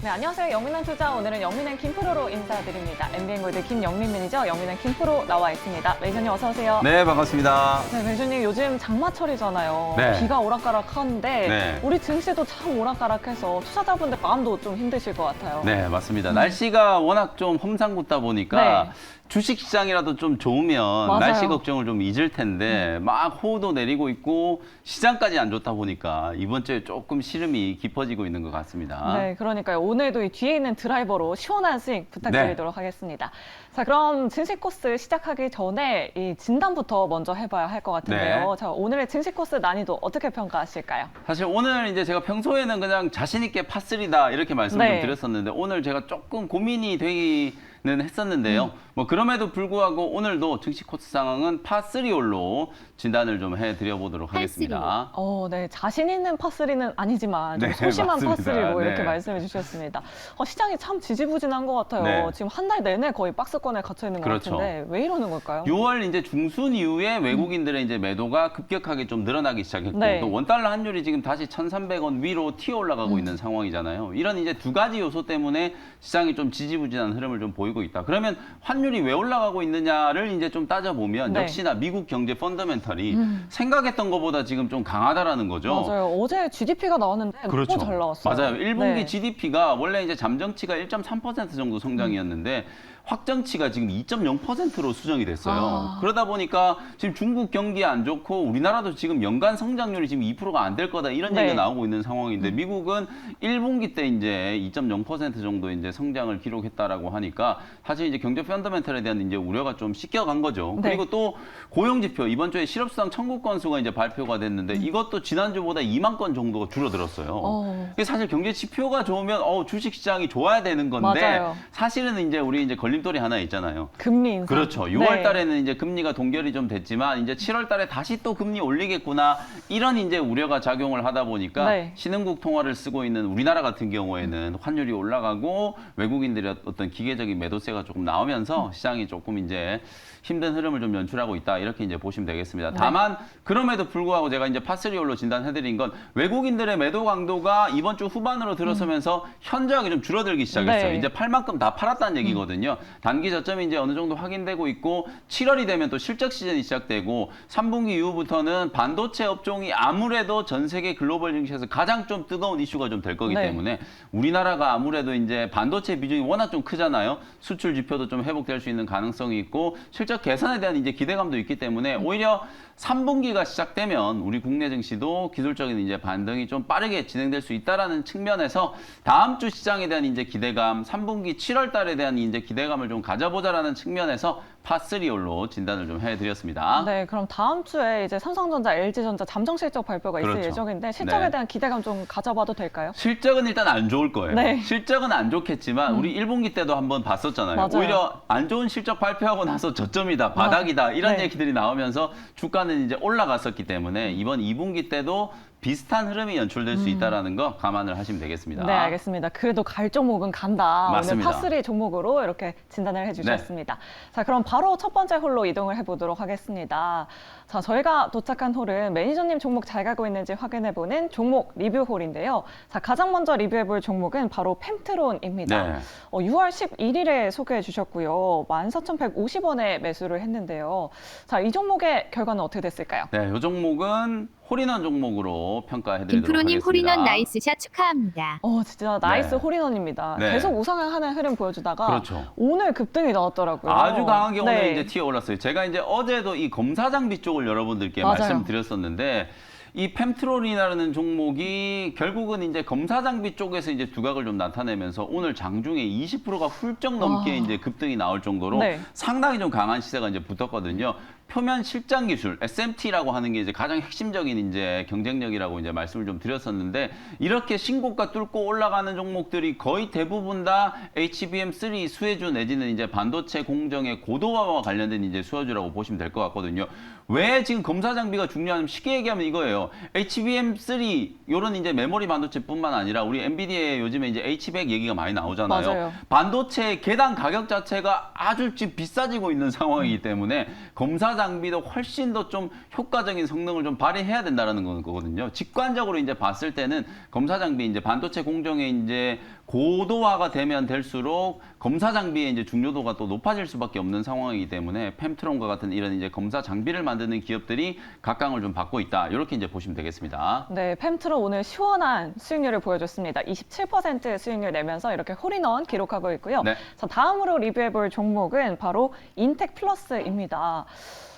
네, 안녕하세요. 영민한 투자. 오늘은 영민한 김프로로 인사드립니다. MBN골드 김영민 매니저, 영민한 김프로 나와 있습니다. 매니저님 어서 오세요. 네, 반갑습니다. 네, 매니저님 요즘 장마철이잖아요. 네. 비가 오락가락하는데 네. 우리 증시도 참 오락가락해서 투자자분들 마음도 좀 힘드실 것 같아요. 네, 맞습니다. 날씨가 워낙 좀 험상궂다 보니까 네. 주식시장이라도 좀 좋으면 맞아요. 날씨 걱정을 좀 잊을 텐데 막 호우도 내리고 있고 시장까지 안 좋다 보니까 이번 주에 조금 시름이 깊어지고 있는 것 같습니다. 네, 그러니까요. 오늘도 이 뒤에 있는 드라이버로 시원한 스윙 부탁드리도록 하겠습니다. 자, 그럼 증시 코스 시작하기 전에 이 진단부터 먼저 해봐야 할 것 같은데요. 네. 자, 오늘의 증시 코스 난이도 어떻게 평가하실까요? 사실 오늘 이제 제가 평소에는 그냥 자신 있게 파3다 이렇게 말씀을 네. 좀 드렸었는데 오늘 제가 조금 고민이 되기는 했었는데요. 뭐 그럼에도 불구하고 오늘도 증시 코스 상황은 파3홀로 진단을 좀 해드려보도록 하겠습니다. 네. 자신 있는 파3는 아니지만 좀 네, 소심한 맞습니다. 파3로 이렇게 네. 말씀해 주셨습니다. 시장이 참 지지부진한 것 같아요. 네. 지금 한 달 내내 거의 박스권에 갇혀 있는 것 그렇죠. 같은데 왜 이러는 걸까요? 6월 이제 중순 이후에 외국인들의 이제 매도가 급격하게 좀 늘어나기 시작했고 네. 또 원달러 환율이 지금 다시 1,300원 위로 튀어 올라가고 있는 상황이잖아요. 이런 이제 두 가지 요소 때문에 시장이 좀 지지부진한 흐름을 좀 보이고 있다. 그러면 환율이 왜 올라가고 있느냐를 이제 좀 따져보면 네. 역시나 미국 경제 펀더멘털이 생각했던 것보다 지금 좀 강하다라는 거죠. 맞아요. 어제 GDP가 나왔는데 그렇죠. 너무 잘 나왔어요. 맞아요. 1분기 네. GDP가 원래 이제 잠정치가 1.3% 정도 성장이었는데 확정치가 지금 2.0%로 수정이 됐어요. 아. 그러다 보니까 지금 중국 경기 안 좋고 우리나라도 지금 연간 성장률이 지금 2%가 안 될 거다 이런 네. 얘기가 나오고 있는 상황인데 미국은 1분기 때 이제 2.0% 정도 이제 성장을 기록했다라고 하니까 사실 이제 경제 펀더멘털에 대한 이제 우려가 좀 씻겨간 거죠. 네. 그리고 또 고용 지표 이번 주에 실업수당 청구 건수가 이제 발표가 됐는데 이것도 지난주보다 2만 건 정도가 줄어들었어요. 이게 사실 경제 지표가 좋으면 주식 시장이 좋아야 되는 건데 맞아요. 사실은 이제 우리 이제 걸림돌이 하나 있잖아요. 금리 인상. 그렇죠. 6월 달에는 이제 금리가 동결이 좀 됐지만 이제 7월 달에 다시 또 금리 올리겠구나 이런 이제 우려가 작용을 하다 보니까 네. 신흥국 통화를 쓰고 있는 우리나라 같은 경우에는 환율이 올라가고 외국인들의 어떤 기계적인 매도세가 조금 나오면서 시장이 조금 이제 힘든 흐름을 좀 연출하고 있다 이렇게 이제 보시면 되겠습니다. 네. 다만 그럼에도 불구하고 제가 이제 파3홀로 진단해드린 건 외국인들의 매도 강도가 이번 주 후반으로 들어서면서 현저하게 좀 줄어들기 시작했어요. 네. 이제 팔 만큼 다 팔았다는 얘기거든요. 단기 저점이 이제 어느 정도 확인되고 있고 7월이 되면 또 실적 시즌이 시작되고 3분기 이후부터는 반도체 업종이 아무래도 전 세계 글로벌 증시에서 가장 좀 뜨거운 이슈가 좀 될 거기 네. 때문에 우리나라가 아무래도 이제 반도체 비중이 워낙 좀 크잖아요. 수출 지표도 좀 회복될 수 있는 가능성이 있고 실적 개선에 대한 이제 기대감도 있기 때문에 오히려 3분기가 시작되면 우리 국내 증시도 기술적인 이제 반등이 좀 빠르게 진행될 수 있다라는 측면에서 다음 주 시장에 대한 이제 기대감, 3분기 7월 달에 대한 이제 기대감을 좀 가져보자라는 측면에서 파3홀로 진단을 좀 해드렸습니다. 네, 그럼 다음 주에 이제 삼성전자, LG전자 잠정 실적 발표가 있을 그렇죠. 예정인데 실적에 네. 대한 기대감 좀 가져봐도 될까요? 실적은 일단 안 좋을 거예요. 네. 실적은 안 좋겠지만 우리 1분기 때도 한번 봤었잖아요. 맞아요. 오히려 안 좋은 실적 발표하고 나서 저점이다, 바닥이다 이런 네. 얘기들이 나오면서 주가는 이제 올라갔었기 때문에 이번 2분기 때도 비슷한 흐름이 연출될 수 있다는 거 감안을 하시면 되겠습니다. 네, 알겠습니다. 그래도 갈 종목은 간다. 맞습니다. 오늘 파3 종목으로 이렇게 진단을 해주셨습니다. 자, 그럼 바로 첫 번째 홀로 이동을 해보도록 하겠습니다. 자, 저희가 도착한 홀은 매니저님 종목 잘 가고 있는지 확인해보는 종목 리뷰 홀인데요. 자, 가장 먼저 리뷰해볼 종목은 바로 펜트론입니다. 네. 6월 11일에 소개해 주셨고요. 14,150원에 매수를 했는데요. 자, 이 종목의 결과는 어떻게 됐을까요? 네, 이 종목은 홀인원 종목으로 평가해드리도록 김프로님 하겠습니다. 홀인원 나이스샷 축하합니다. 진짜 나이스 네. 홀인원입니다. 네. 계속 우상향하는 흐름 보여주다가 그렇죠. 오늘 급등이 나왔더라고요. 아주 강하게 오늘 네. 이제 튀어 올랐어요. 제가 이제 어제도 이 검사 장비 쪽을 여러분들께 맞아요. 말씀드렸었는데 이 펜트롤이라는 종목이 결국은 이제 검사 장비 쪽에서 이제 두각을 좀 나타내면서 오늘 장중에 20%가 훌쩍 넘게 이제 급등이 나올 정도로 네. 상당히 좀 강한 시세가 이제 붙었거든요. 표면 실장 기술 SMT라고 하는 게 이제 가장 핵심적인 이제 경쟁력이라고 이제 말씀을 좀 드렸었는데 이렇게 신고가 뚫고 올라가는 종목들이 거의 대부분 다 HBM3 수혜주 내지는 이제 반도체 공정의 고도화와 관련된 이제 수혜주라고 보시면 될 것 같거든요. 왜 지금 검사 장비가 중요하냐면 쉽게 얘기하면 이거예요. HBM3 이런 이제 메모리 반도체뿐만 아니라 우리 엔비디아에 요즘에 이제 H100 얘기가 많이 나오잖아요. 맞아요. 반도체 개당 가격 자체가 아주 지금 비싸지고 있는 상황이기 때문에 검사 장비도 훨씬 더 좀 효과적인 성능을 좀 발휘해야 된다는 거거든요. 직관적으로 이제 봤을 때는 검사 장비 이제 반도체 공정에 이제 고도화가 되면 될수록 검사 장비의 이제 중요도가 또 높아질 수밖에 없는 상황이기 때문에 펜트론과 같은 이런 이제 검사 장비를 만드는 기업들이 각광을 좀 받고 있다. 이렇게 이제 보시면 되겠습니다. 네, 펜트론 오늘 시원한 수익률을 보여줬습니다. 27% 수익률 내면서 이렇게 홀인원 기록하고 있고요. 네. 자, 다음으로 리뷰해볼 종목은 바로 인텍 플러스입니다.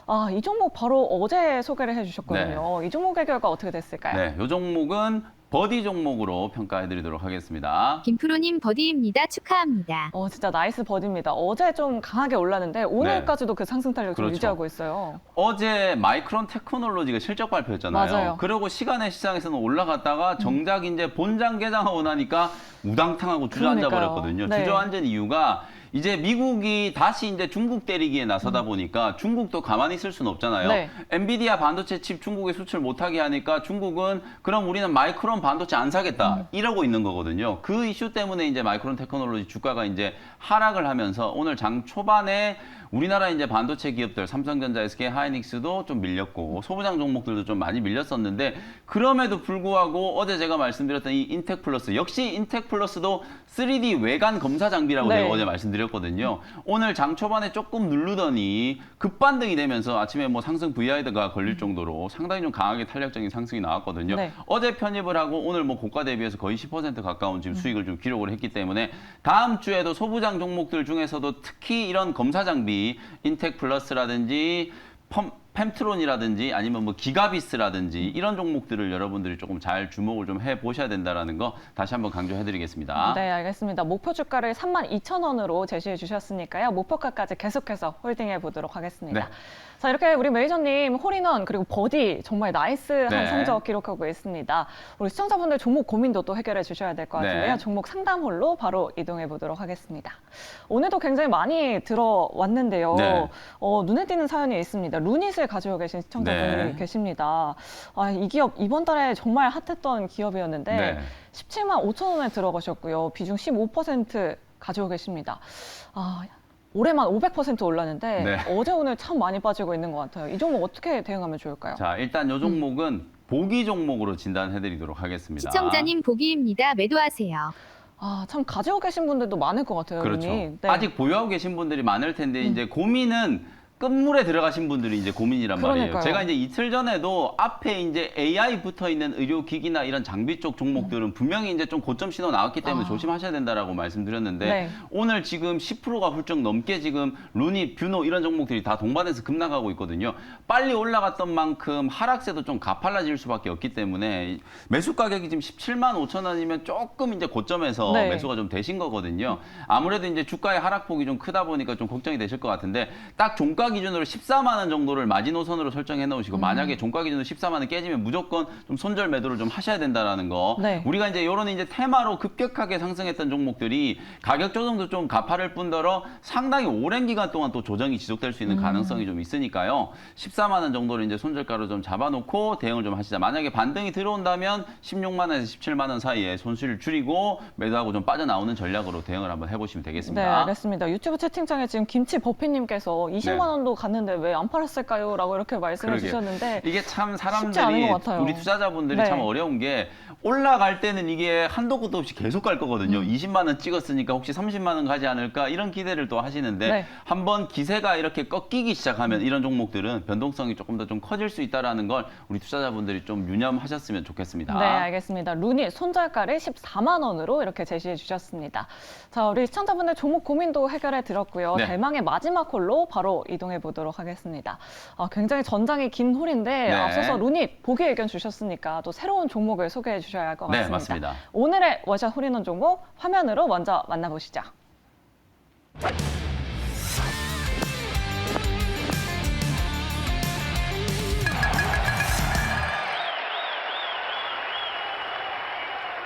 아, 이 종목 바로 어제 소개를 해주셨거든요. 이 종목의 결과 어떻게 됐을까요? 네, 이 종목은 버디 종목으로 평가해드리도록 하겠습니다. 김프로님 버디입니다. 축하합니다. 진짜 나이스 버디입니다. 어제 좀 강하게 올랐는데 오늘까지도 그 상승 탄력 좀 그렇죠. 유지하고 있어요. 어제 마이크론 테크놀로지가 실적 발표했잖아요. 맞아요. 그리고 시간의 시장에서는 올라갔다가 정작 이제 본장 개장하고 나니까 우당탕하고 주저앉아 그러니까요. 버렸거든요. 네. 주저앉은 이유가 이제 미국이 다시 이제 중국 때리기에 나서다 보니까 중국도 가만히 있을 수는 없잖아요. 네. 엔비디아 반도체 칩 중국에 수출 못하게 하니까 중국은 그럼 우리는 마이크론 반도체 안 사겠다 이러고 있는 거거든요. 그 이슈 때문에 이제 마이크론 테크놀로지 주가가 이제 하락을 하면서 오늘 장 초반에 우리나라 이제 반도체 기업들 삼성전자, SK 하이닉스도 좀 밀렸고 소부장 종목들도 좀 많이 밀렸었는데 그럼에도 불구하고 어제 제가 말씀드렸던 이 인텍 플러스 역시 인텍 플러스도 3D 외관 검사 장비라고 네. 제가 어제 말씀드렸거든요. 오늘 장 초반에 조금 누르더니 급반등이 되면서 아침에 뭐 상승 VI가 걸릴 정도로 상당히 좀 강하게 탄력적인 상승이 나왔거든요. 네. 어제 편입을 하고 오늘 뭐 고가 대비해서 거의 10% 가까운 지금 수익을 좀 기록을 했기 때문에 다음 주에도 소부장 종목들 중에서도 특히 이런 검사 장비 인텍 플러스라든지 펜트론이라든지 아니면 뭐 기가비스라든지 이런 종목들을 여러분들이 조금 잘 주목을 좀 해보셔야 된다는 거 다시 한번 강조해드리겠습니다. 네, 알겠습니다. 목표 주가를 32,000원으로 제시해 주셨으니까요. 목표가까지 계속해서 홀딩해 보도록 하겠습니다. 네. 자, 이렇게 우리 매니저님 홀인원 그리고 버디 정말 나이스한 네. 성적 기록하고 있습니다. 우리 시청자분들 종목 고민도 또 해결해 주셔야 될 것 같은데요. 네. 종목 상담홀로 바로 이동해 보도록 하겠습니다. 오늘도 굉장히 많이 들어왔는데요. 네. 눈에 띄는 사연이 있습니다. 루닛을 가지고 계신 시청자분이 네. 계십니다. 이 기업 이번 달에 정말 핫했던 기업이었는데 네. 17만 5천 원에 들어가셨고요. 비중 15% 가지고 계십니다. 올해만 500% 올랐는데 네. 어제 오늘 참 많이 빠지고 있는 것 같아요. 이 종목 어떻게 대응하면 좋을까요? 자, 일단 이 종목은 보기 종목으로 진단해드리도록 하겠습니다. 시청자님 보기입니다. 매도하세요. 참 가지고 계신 분들도 많을 것 같아요. 그렇죠. 루닛. 네. 아직 보유하고 계신 분들이 많을 텐데 이제 고민은 끝물에 들어가신 분들이 이제 고민이란 말이에요. 그러니까요. 제가 이제 이틀 전에도 앞에 이제 AI 붙어 있는 의료기기나 이런 장비 쪽 종목들은 분명히 이제 좀 고점 신호 나왔기 때문에 조심하셔야 된다라고 말씀드렸는데 네. 오늘 지금 10%가 훌쩍 넘게 지금 루닛, 뷰노 이런 종목들이 다 동반해서 급락하고 있거든요. 빨리 올라갔던 만큼 하락세도 좀 가팔라질 수밖에 없기 때문에 매수 가격이 지금 17만 5천 원이면 조금 이제 고점에서 네. 매수가 좀 되신 거거든요. 아무래도 이제 주가의 하락폭이 좀 크다 보니까 좀 걱정이 되실 것 같은데 딱 종가 기준으로 14만 원 정도를 마지노선으로 설정해 놓으시고 만약에 종가 기준으로 14만 원 깨지면 무조건 좀 손절 매도를 좀 하셔야 된다라는 거. 네. 우리가 이제 이런 이제 테마로 급격하게 상승했던 종목들이 가격 조정도 좀 가파를 뿐더러 상당히 오랜 기간 동안 또 조정이 지속될 수 있는 가능성이 좀 있으니까요. 14만 원 정도를 이제 손절가로 좀 잡아놓고 대응을 좀 하시자. 만약에 반등이 들어온다면 16만 원에서 17만 원 사이에 손실을 줄이고 매도하고 좀 빠져나오는 전략으로 대응을 한번 해보시면 되겠습니다. 네, 알겠습니다. 유튜브 채팅창에 지금 김치 버피님께서 20만 원도 갔는데 왜 안 팔았을까요? 라고 이렇게 말씀해 그러게요. 주셨는데 이게 참 쉽지 않은 사람들이 것 같아요. 우리 투자자분들이 네. 참 어려운 게 올라갈 때는 이게 한도 끝도 없이 계속 갈 거거든요. 20만 원 찍었으니까 혹시 30만 원 가지 않을까 이런 기대를 또 하시는데 네. 한번 기세가 이렇게 꺾이기 시작하면 이런 종목들은 변동성이 조금 더 좀 커질 수 있다라는 걸 우리 투자자분들이 좀 유념하셨으면 좋겠습니다. 네, 알겠습니다. 루닛 손절가를 14만 원으로 이렇게 제시해 주셨습니다. 자, 우리 시청자분들 종목 고민도 해결해 드렸고요. 네. 대망의 마지막 홀로 바로 이동해 보도록 하겠습니다. 굉장히 전장이 긴 홀인데 네. 앞서서 루닛 보기 의견 주셨으니까 또 새로운 종목을 소개해 주셔야 할 것 네, 같습니다. 맞습니다. 오늘의 워샷 홀인원 종목 화면으로 먼저 만나보시죠.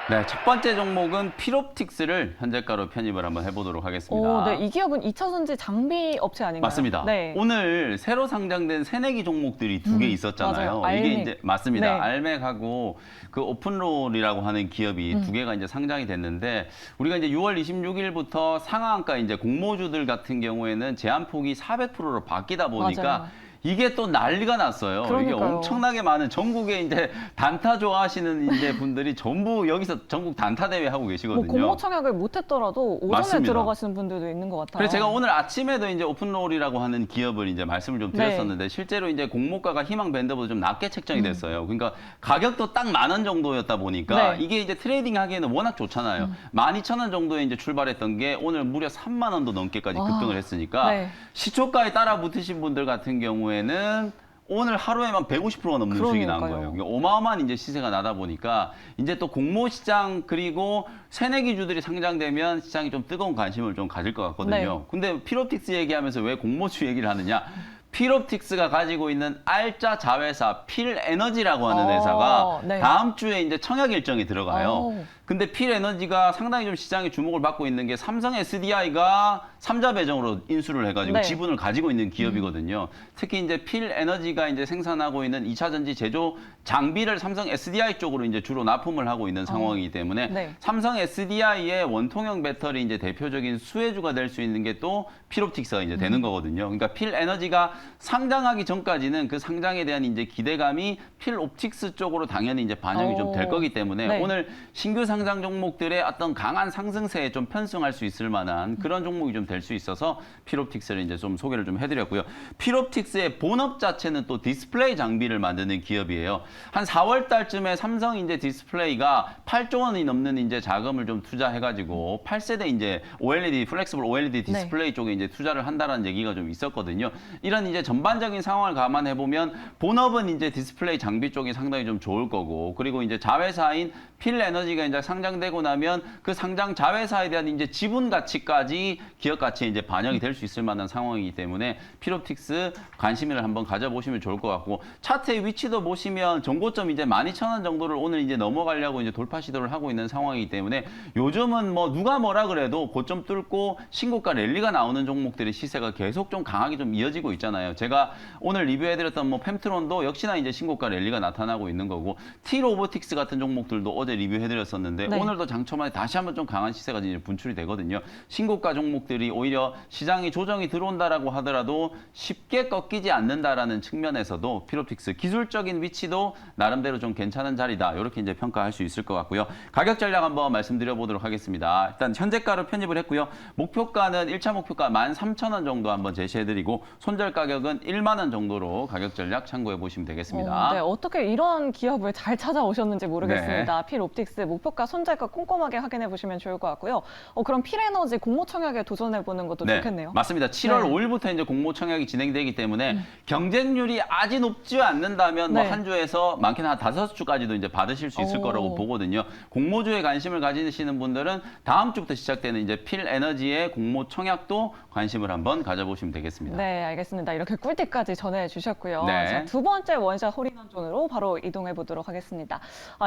네, 첫 번째 종목은 필옵틱스를 현재가로 편입을 한번 해보도록 하겠습니다. 네, 이 기업은 2차 전지 장비 업체 아닌가요? 맞습니다. 네. 오늘 새로 상장된 새내기 종목들이 두 개 있었잖아요. 맞아요. 이게 알맥. 이제 맞습니다. 네. 알맥하고 그 오픈롤이라고 하는 기업이 두 개가 이제 상장이 됐는데 우리가 이제 6월 26일부터 상한가 이제 공모주들 같은 경우에는 제한폭이 400%로 바뀌다 보니까 맞아요. 이게 또 난리가 났어요. 이게 그러니까요. 엄청나게 많은 전국에 이제 단타 좋아하시는 이제 분들이 전부 여기서 전국 단타 대회 하고 뭐 계시거든요. 공모 청약을 못했더라도 오전에 맞습니다. 들어가시는 분들도 있는 것 같아요. 그래서 제가 오늘 아침에도 이제 오픈롤이라고 하는 기업을 이제 말씀을 좀 드렸었는데 네. 실제로 이제 공모가가 희망 밴드보다 좀 낮게 책정이 됐어요. 그러니까 가격도 딱 10,000원 정도였다 보니까 네. 이게 이제 트레이딩 하기에는 워낙 좋잖아요. 12,000원 정도에 이제 출발했던 게 오늘 무려 3만 원도 넘게까지 급등을 했으니까 네. 시초가에 따라 붙으신 분들 같은 경우에는 오늘 하루에만 150%가 넘는 수익이 난 그러니까요. 거예요. 이게 어마어마한 이제 시세가 나다 보니까 이제 또 공모 시장 그리고 새내기주들이 상장되면 시장이 좀 뜨거운 관심을 좀 가질 것 같거든요. 네. 근데 필옵틱스 얘기하면서 왜 공모주 얘기를 하느냐? 필옵틱스가 가지고 있는 알짜 자회사 필에너지라고 하는 회사가 네. 다음 주에 이제 청약 일정이 들어가요. 오. 근데 필에너지가 상당히 좀 시장에 주목을 받고 있는 게 삼성 SDI가 3자 배정으로 인수를 해가지고 네. 지분을 가지고 있는 기업이거든요. 특히 이제 필에너지가 이제 생산하고 있는 2차 전지 제조 장비를 삼성 SDI 쪽으로 이제 주로 납품을 하고 있는 상황이기 때문에 네. 삼성 SDI의 원통형 배터리 이제 대표적인 수혜주가 될 수 있는 게 또 필옵틱스가 이제 되는 거거든요. 그러니까 필에너지가 상장하기 전까지는 그 상장에 대한 이제 기대감이 필옵틱스 쪽으로 당연히 이제 반영이 좀 될 거기 때문에 네. 오늘 신규 상장 종목들의 어떤 강한 상승세에 좀 편승할 수 있을 만한 그런 종목이 좀 될 수 있어서 필옵틱스를 이제 좀 소개를 좀 해드렸고요. 필옵틱스의 본업 자체는 또 디스플레이 장비를 만드는 기업이에요. 한 4월 달쯤에 삼성 이제 디스플레이가 8조 원이 넘는 이제 자금을 좀 투자해가지고 8세대 이제 OLED 플렉시블 OLED 디스플레이 쪽에 이제 투자를 한다라는 얘기가 좀 있었거든요. 이런 이제 전반적인 상황을 감안해 보면 본업은 이제 디스플레이 장비 쪽이 상당히 좀 좋을 거고 그리고 이제 자회사인 필에너지가 이제 상장되고 나면 그 상장 자회사에 대한 이제 지분 가치까지 기업 가치에 이제 반영이 될 수 있을 만한 상황이기 때문에 필옵틱스 관심을 한번 가져보시면 좋을 것 같고 차트의 위치도 보시면 정고점 이제 12,000원 정도를 오늘 이제 넘어가려고 이제 돌파 시도를 하고 있는 상황이기 때문에 요즘은 뭐 누가 뭐라 그래도 고점 뚫고 신고가 랠리가 나오는 종목들의 시세가 계속 좀 강하게 좀 이어지고 있잖아요. 제가 오늘 리뷰해드렸던 뭐 펨트론도 역시나 이제 신고가 랠리가 나타나고 있는 거고 T-로보틱스 같은 종목들도 어제 리뷰해드렸었는데 네. 오늘도 장초만에 다시 한번 좀 강한 시세가 이제 분출이 되거든요. 신고가 종목들이 오히려 시장이 조정이 들어온다라고 하더라도 쉽게 꺾이지 않는다라는 측면에서도 필옵틱스 기술적인 위치도 나름대로 좀 괜찮은 자리다. 이렇게 이제 평가할 수 있을 것 같고요. 가격 전략 한번 말씀드려 보도록 하겠습니다. 일단 현재가로 편입을 했고요. 목표가는 1차 목표가 13,000원 정도 한번 제시해드리고 손절 가격은 1만 원 정도로 가격 전략 참고해 보시면 되겠습니다. 네, 어떻게 이런 기업을 잘 찾아오셨는지 모르겠습니다. 네. 필옵틱스 목표가 손절가 꼼꼼하게 확인해 보시면 좋을 것 같고요. 그럼 필에너지 공모 청약에 도전해 보는 것도 좋겠네요. 맞습니다. 7월 네. 5일부터 이제 공모 청약이 진행되기 때문에 경쟁률이 아직 높지 않는다면 네. 뭐 한 주에서 많게는 한 5주까지도 이제 받으실 수 있을 오. 거라고 보거든요. 공모주에 관심을 가지시는 분들은 다음 주부터 시작되는 이제 필에너지의 공모 청약도 관심을 한번 가져보시면 되겠습니다. 네, 알겠습니다. 이렇게 꿀팁까지 전해주셨고요. 네. 자, 두 번째 원샷 홀인원 존으로 바로 이동해 보도록 하겠습니다.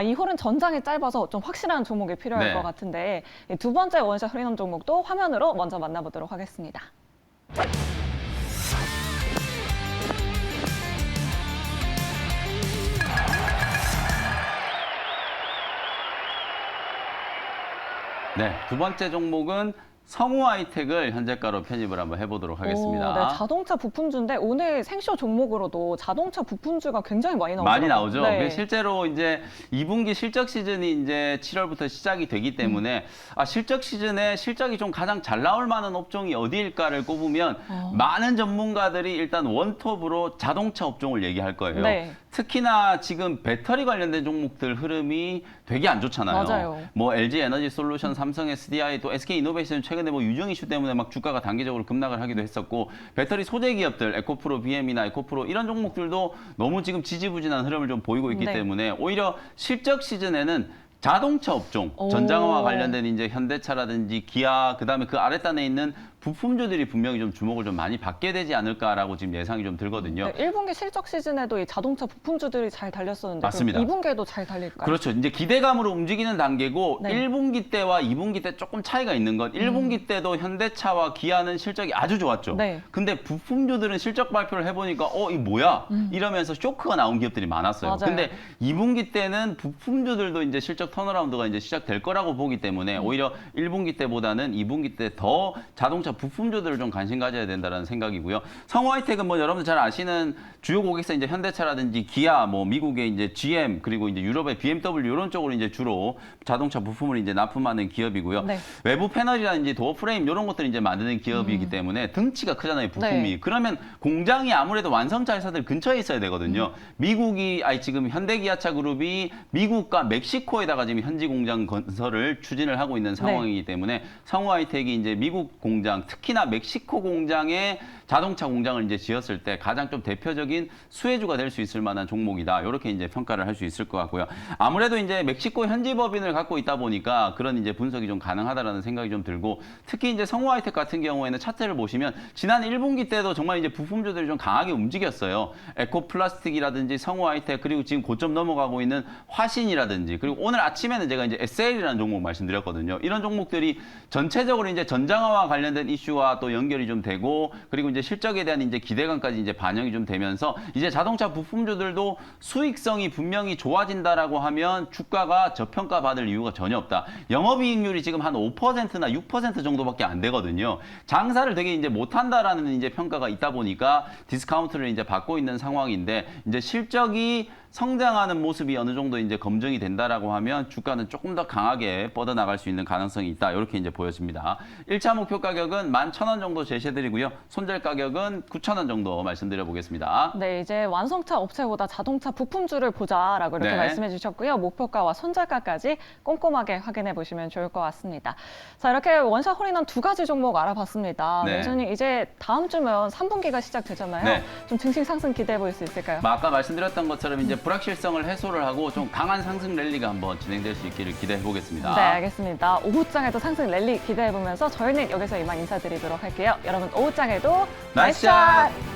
이 홀은 전장이 짧아서 좀 확실한 종목이 필요할 네. 것 같은데 이 두 번째 원샷 홀인원 종목도 화면으로 먼저 만나보도록 하겠습니다. 네, 두 번째 종목은 성우 하이텍을 현재가로 편입을 한번 해보도록 하겠습니다. 네, 자동차 부품주인데 오늘 생쇼 종목으로도 자동차 부품주가 굉장히 많이 나오죠. 많이 나오죠. 네. 실제로 이제 2분기 실적 시즌이 이제 7월부터 시작이 되기 때문에 실적 시즌에 실적이 좀 가장 잘 나올 만한 업종이 어디일까를 꼽으면 많은 전문가들이 일단 원톱으로 자동차 업종을 얘기할 거예요. 네. 특히나 지금 배터리 관련된 종목들 흐름이 되게 안 좋잖아요. 맞아요. 뭐 LG 에너지 솔루션, 삼성 SDI, 또 SK 이노베이션 최근에 뭐 유정 이슈 때문에 막 주가가 단기적으로 급락을 하기도 했었고 배터리 소재 기업들 에코프로 BM이나 에코프로 이런 종목들도 너무 지금 지지부진한 흐름을 좀 보이고 있기 네. 때문에 오히려 실적 시즌에는 자동차 업종, 오. 전장화와 관련된 이제 현대차라든지 기아, 그다음에 그 아랫단에 있는 부품주들이 분명히 좀 주목을 좀 많이 받게 되지 않을까라고 지금 예상이 좀 들거든요. 네, 1분기 실적 시즌에도 이 자동차 부품주들이 잘 달렸었는데 맞습니다. 2분기에도 잘 달릴까요? 그렇죠. 이제 기대감으로 움직이는 단계고 네. 1분기 때와 2분기 때 조금 차이가 있는 건 1분기 때도 현대차와 기아는 실적이 아주 좋았죠. 네. 근데 부품주들은 실적 발표를 해보니까 이 뭐야? 이러면서 쇼크가 나온 기업들이 많았어요. 맞아요. 근데 2분기 때는 부품주들도 이제 실적 턴어라운드가 이제 시작될 거라고 보기 때문에 오히려 1분기 때보다는 2분기 때 더 자동차 자동차 부품주들을 좀 관심 가져야 된다는 생각이고요. 성우 하이텍은 뭐 여러분들 잘 아시는 주요 고객사 이제 현대차라든지 기아, 뭐 미국의 이제 GM 그리고 이제 유럽의 BMW 이런 쪽으로 이제 주로 자동차 부품을 이제 납품하는 기업이고요. 네. 외부 패널이라든지 도어 프레임 이런 것들을 이제 만드는 기업이기 때문에 등치가 크잖아요, 부품이. 네. 그러면 공장이 아무래도 완성차 회사들 근처에 있어야 되거든요. 미국이 지금 현대기아차 그룹이 미국과 멕시코에다가 지금 현지 공장 건설을 추진을 하고 있는 상황이기 때문에 성우 하이텍이 이제 미국 공장, 특히나 멕시코 공장에 자동차 공장을 이제 지었을 때 가장 좀 대표적인 수혜주가 될 수 있을 만한 종목이다. 이렇게 이제 평가를 할 수 있을 것 같고요. 아무래도 이제 멕시코 현지 법인을 갖고 있다 보니까 그런 이제 분석이 좀 가능하다라는 생각이 좀 들고, 특히 이제 성우 하이텍 같은 경우에는 차트를 보시면 지난 1분기 때도 정말 이제 부품주들이 좀 강하게 움직였어요. 에코플라스틱이라든지 성우 하이텍, 그리고 지금 고점 넘어가고 있는 화신이라든지, 그리고 오늘 아침에는 제가 이제 SL이라는 종목 말씀드렸거든요. 이런 종목들이 전체적으로 이제 전장화와 관련된 이슈와 또 연결이 좀 되고, 그리고 이제 실적에 대한 이제 기대감까지 이제 반영이 좀 되면서 이제 자동차 부품주들도 수익성이 분명히 좋아진다라고 하면 주가가 저평가 받을 이유가 전혀 없다. 영업이익률이 지금 한 5%나 6% 정도밖에 안 되거든요. 장사를 되게 이제 못한다라는 이제 평가가 있다 보니까 디스카운트를 이제 받고 있는 상황인데, 이제 실적이 성장하는 모습이 어느 정도 이제 검증이 된다라고 하면 주가는 조금 더 강하게 뻗어나갈 수 있는 가능성이 있다. 이렇게 이제 보여집니다. 1차 목표 가격은 11,000원 정도 제시해드리고요. 손절 가격은 9,000원 정도 말씀드려 보겠습니다. 네, 이제 완성차 업체보다 자동차 부품주를 보자라고 이렇게 네. 말씀해 주셨고요. 목표가와 손절가까지 꼼꼼하게 확인해 보시면 좋을 것 같습니다. 자, 이렇게 원샷 홀인원 두 가지 종목 알아봤습니다. 네. 매니저님, 이제 다음 주면 3분기가 시작되잖아요. 네. 좀 증시 상승 기대해 볼 수 있을까요? 아까 말씀드렸던 것처럼 이제 불확실성을 해소를 하고 좀 강한 상승 랠리가 한번 진행될 수 있기를 기대해 보겠습니다. 네, 알겠습니다. 오후장에도 상승 랠리 기대해 보면서 저희는 여기서 이만 인사드리도록 할게요. 여러분, 오후장에도 나이스 나이스 샷!